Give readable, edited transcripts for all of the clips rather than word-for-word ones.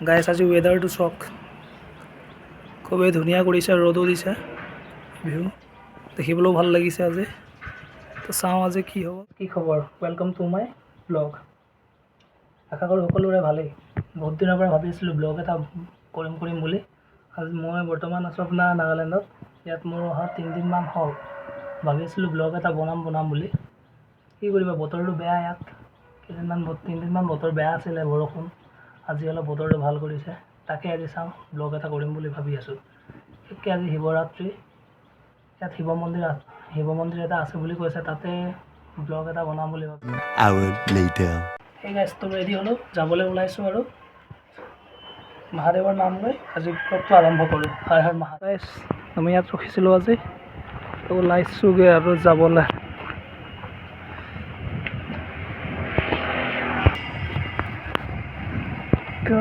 গাইছ আজি ৱেডাৰটো চাওক, খুবেই ধুনীয়া কৰিছে, ৰ'দো দিছে, ভিউ দেখিবলৈও ভাল লাগিছে আজি। তো চাওঁ আজি কি হ'ব। কি খবৰ? Welcome to my blog. আশা কৰোঁ সকলোৰে ভালেই। বহুত দিনৰ পৰা ভাবি আছিলোঁ ব্লগ এটা কৰিম বুলি। আজি মই বৰ্তমান আছোঁ আপোনাৰ নাগালেণ্ডত। ইয়াত মোৰ অহা 3 দিনমান হ'ল। ভাবি আছিলোঁ ব্লগ এটা বনাম বুলি। কি কৰিবা, বতৰটো বেয়া ইয়াত। 3 দিনমান বতৰ বেয়া আছিলে, বৰষুণ। আজি অলপ বতৰটো ভাল কৰিছে, তাকে আজি চাওঁ ব্লগ এটা কৰিম বুলি ভাবি আছোঁ। বিশেষকৈ আজি শিৱৰাত্ৰি, ইয়াত শিৱ মন্দিৰ এটা আছে বুলি কৈছে, তাতে ব্লগ এটা বনাম বুলি ভাবিছোঁ। সেই গাইজটো ৰেডি হ'লোঁ, যাবলৈ ওলাইছোঁ আৰু মহাদেৱৰ নাম লৈ আজি ব্লগটো আৰম্ভ কৰোঁ। হৰ হৰ মহাদেৱ। আমি ইয়াত ৰখিছিলোঁ আজি, তো ওলাইছোঁগৈ আৰু যাবলৈ।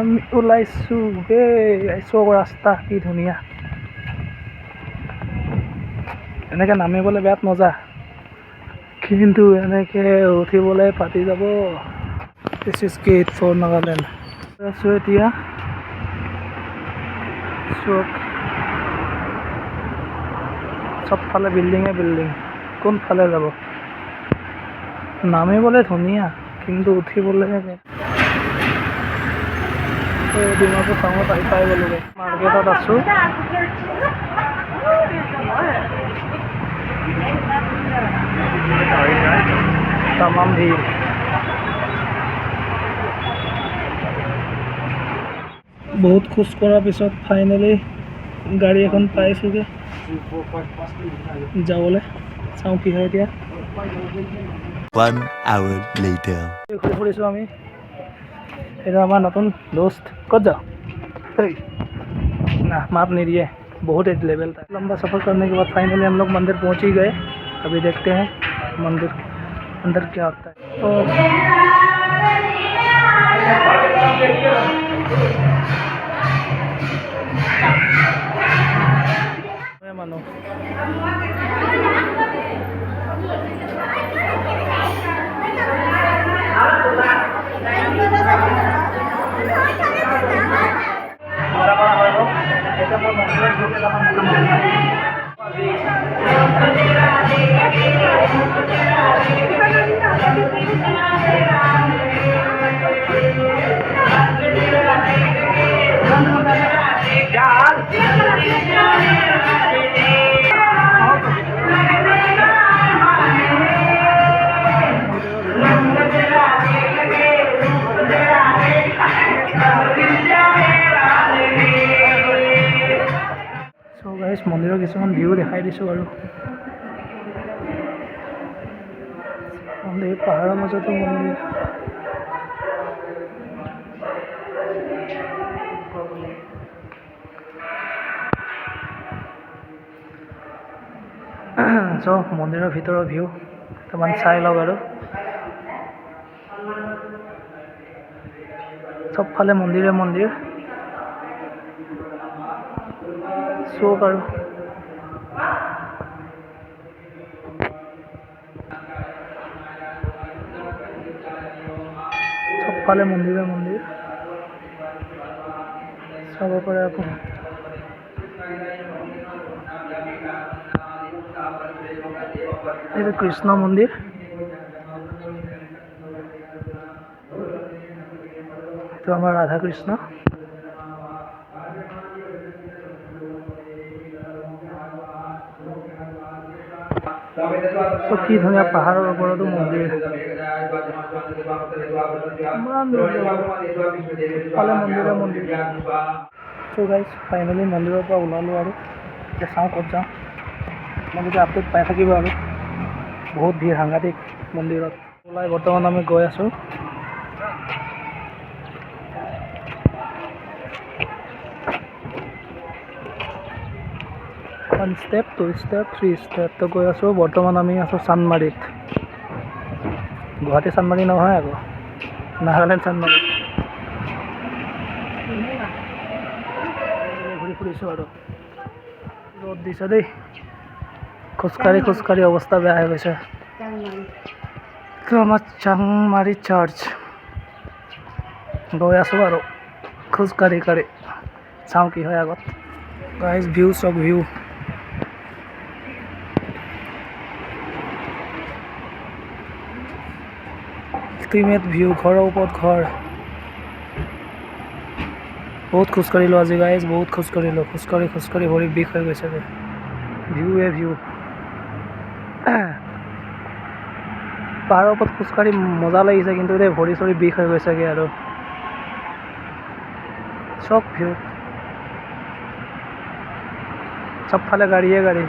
আমি ওলাইছোঁ আহিছোঁ আকৌ, ৰাস্তা কি ধুনীয়া। এনেকৈ নামিবলৈ বিৰাট মজা, কিন্তু এনেকৈ উঠিবলৈ পাতি যাব। This is gate for Nagaland. আছোঁ এতিয়া চব, চবফালে বিল্ডিঙে বিল্ডিং, কোনফালে যাব। নামিবলৈ ধুনীয়া, কিন্তু উঠিবলৈ ডিমাপুৰ টাউনত আহি পাই গ'লোগৈ। মাৰ্কেটত আছোঁ, তামাম ভিৰ। বহুত খোজ কঢ়াৰ পিছত ফাইনেলি গাড়ী এখন পাইছোঁগৈ যাবলৈ। চাওঁ কি হয় এতিয়া। ঘূৰি ফুৰিছোঁ আমি। এইটো আমাৰ নতুন দোস্ত। ক'ত যাও? ना माप नहीं दिए, बहुत एज लेवल था। लंबा सफ़र करने के बाद फाइनली हम लोग मंदिर पहुंच ही गए। अभी देखते हैं मंदिर अंदर क्या होता है। तो मैं मानो মন্দিৰৰ কিছুমান ভিউ দেখাই দিছোঁ আৰু মন্দিৰ, পাহাৰৰ মাজতো মন্দিৰ। চ' মন্দিৰৰ ভিতৰৰ ভিউ অকণমান চাই লওক আৰু চবফালে মন্দিৰে মন্দিৰ চৌক আৰু চবফালে মন্দিৰে মন্দিৰ চাব পাৰে আপুনি। এইটো কৃষ্ণ মন্দিৰ, এইটো আমাৰ ৰাধা কৃষ্ণ। কি ধুনীয়া, পাহাৰৰ ওপৰতো মন্দিৰ, পালে মন্দিৰে মন্দিৰ। চ' গাইজ ফাইনেলি মন্দিৰৰ পৰা ওলালোঁ আৰু এতিয়া চাওঁ ক'ত যাওঁ। আপোনালোকে আপডেট পাই থাকিব আৰু বহুত ভিৰ, সাংঘাতিক মন্দিৰত। ওলাই বৰ্তমান আমি গৈ আছোঁ। ওৱান ষ্টেপ, 2 ষ্টেপ, 3 ষ্টেপ তো গৈ আছোঁ। বৰ্তমান আমি আছোঁ চান্দমাৰীত, গুৱাহাটী চান্দমাৰী নহয় আকৌ, নাগালেণ্ড চান্দমাৰী। ঘূৰি ফুৰিছোঁ আৰু ৰ'দ দিছে দেই, খোজকাঢ়ি অৱস্থা বেয়া হৈ গৈছে। তো আমাৰ চাংমাৰী চাৰ্চ গৈ আছোঁ আৰু খোজকাঢ়ি চাওঁ কি হয় আগত। গাইজ ভিউ চক ভিউ, আল্টিমেট ভিউ, ঘৰৰ ওপৰত ঘৰ। বহুত খোজকাঢ়িলোঁ আজি গাইজ, বহুত খোজকাঢ়িলোঁ, খোজকাঢ়ি ভৰি বিষ হৈ গৈছেগৈ। ভিউৱে ভিউ। পাহাৰৰ ওপৰত খোজকাঢ়ি মজা লাগিছে, কিন্তু এতিয়া ভৰি চৰি বিষ হৈ গৈছেগৈ আৰু। চব ভিউ, চবফালে গাড়ীয়ে গাড়ী।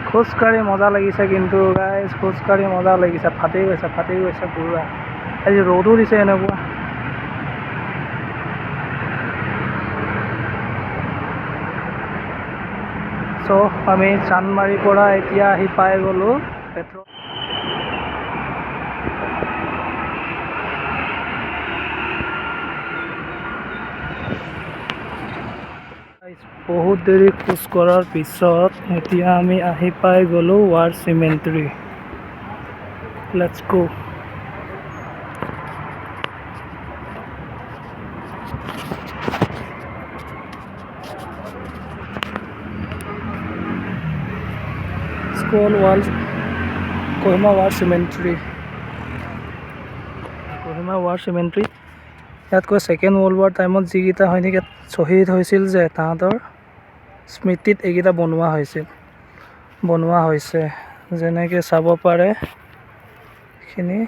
খোজকাঢ়ি মজা লাগিছে কিন্তু গাইজ, খোজকাঢ়ি মজা লাগিছে, ফাটি গৈছে পুৰা। আজি ৰ'দো দিছে এনেকুৱা। চ' আমি চান্দমাৰীৰ পৰা এতিয়া আহি পাই গ'লোঁ পেট্ৰল। বহুত দেৰি খোজ কঢ়াৰ পিছত এতিয়া আমি আহি পাই গ'লোঁ ৱাৰ চিমেণ্ট্ৰী। Let's go. স্কল ৱাল কহিমা ৱাৰ চিমেণ্ট্ৰী। ইয়াতকৈ ছেকেণ্ড ৱৰ্ল্ড ৱাৰ টাইমত যিকেইটা সৈনিক শ্বহীদ হৈছিল যে, তাহাঁতৰ স্মৃতিত এইকেইটা বনোৱা হৈছে। যেনেকৈ চাব পাৰে এইখিনি।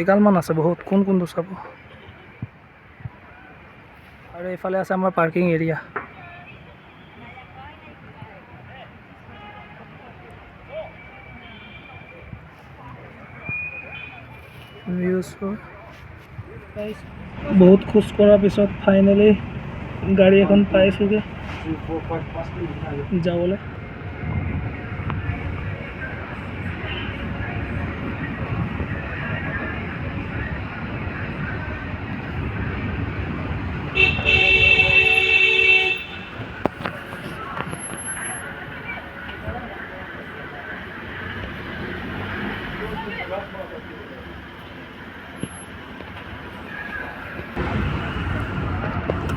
এগালমান আছে বহুত, কোনটো চাব। আৰু এইফালে আছে আমাৰ পাৰ্কিং এৰিয়া। বহুত খোজ কঢ়াৰ পিছত ফাইনেলি গাড়ী এখন পাইছোঁগৈ যাবলৈ।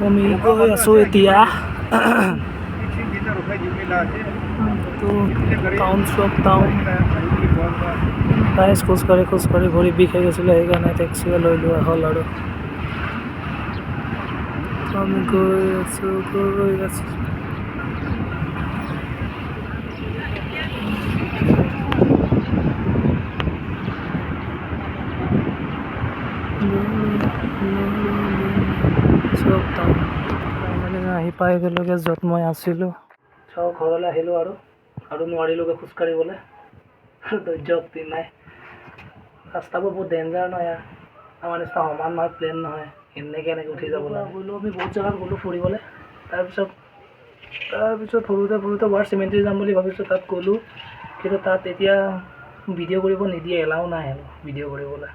আমি গৈ আছোঁ এতিয়া টাউন গাইজ। খোজকাঢ়ি ভৰি বিষ হৈ গৈছিলে, সেইকাৰণে টেক্সিয়ে লৈ লোৱা হ'ল আৰু। আমি গৈ আছোঁ। আহি পাই গ'লোগৈ য'ত মই আছিলোঁ। চব ঘৰলৈ আহিলোঁ আৰু নোৱাৰিলোগৈ খোজকাঢ়িবলৈ, ধৈৰ্য শক্তি নাই। ৰাস্তাবোৰ বহুত ডেঞ্জাৰ নহয়, আমাৰ নিচিনা সমান নহয়, প্লেন নহয়, এনেকৈ উঠি যাব লাগে। আমি বহুত জেগাত গ'লোঁ ফুৰিবলৈ। তাৰপিছত ফুৰোঁতে ৱাৰ চিমেণ্ট্ৰী যাম বুলি ভাবিছোঁ, তাত গ'লোঁ। কিন্তু তাত এতিয়া ভিডিঅ' কৰিব নিদিয়ে, এলাও নাই ভিডিঅ' কৰিবলৈ।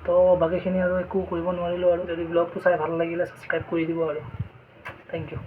তো বাকীখিনি আৰু একো কৰিব নোৱাৰিলোঁ আৰু। যদি ব্লগটো চাই ভাল লাগিলে ছাবস্ক্ৰাইব কৰি দিব আৰু। Thank U.